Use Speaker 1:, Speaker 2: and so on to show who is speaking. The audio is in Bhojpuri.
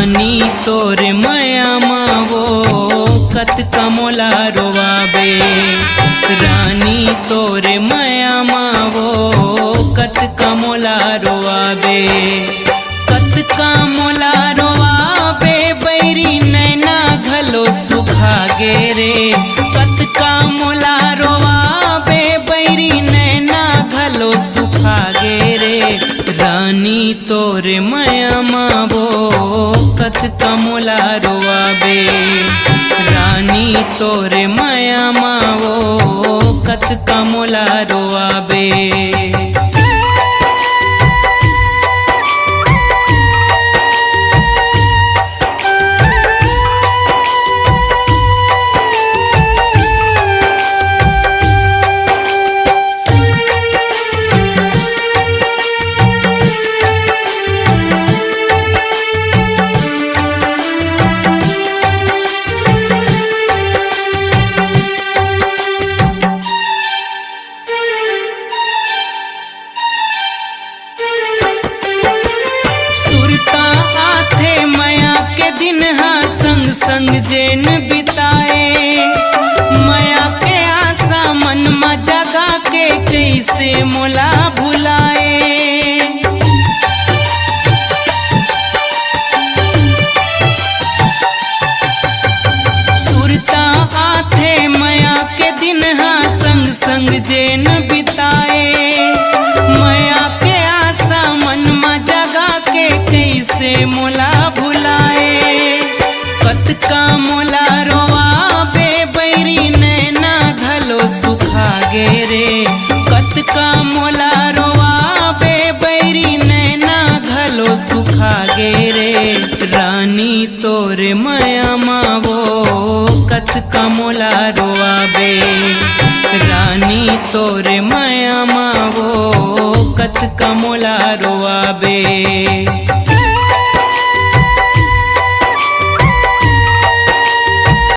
Speaker 1: रानी तोरे माया मावो कत कमोला रोवाबे। रानी तोरे माया मावो कत कमोला रोवाबे। कत कमोला रोवाबे बैरी नैना घलो सुखा गे रे। कत कमोला रोवाबे बैरी नैना घलो सुखा गे रे। रानी तोरे माया मावो कत कमोला रोवाबे। रानी तोरे माया मावो कत कमोला रोवाबे। संग संग जेन बिताए माया के आशा मन में जगा के कैसे मोला भुलाए। सुरता आथे माया के दिन संग संग जेन बिताए माया के आशा मन में जगा के कैसे मोला भुलाए। कत कमोला रोवाबे बैरी नैना घलो सुखा गे रे। कत कमोला रोवाबे बैरी नैना घलो सुखा गे रे। रानी तोरे माया मावो कत कमोला रोवाबे। रानी तोरे माया मावो कत कमोला रोवाबे।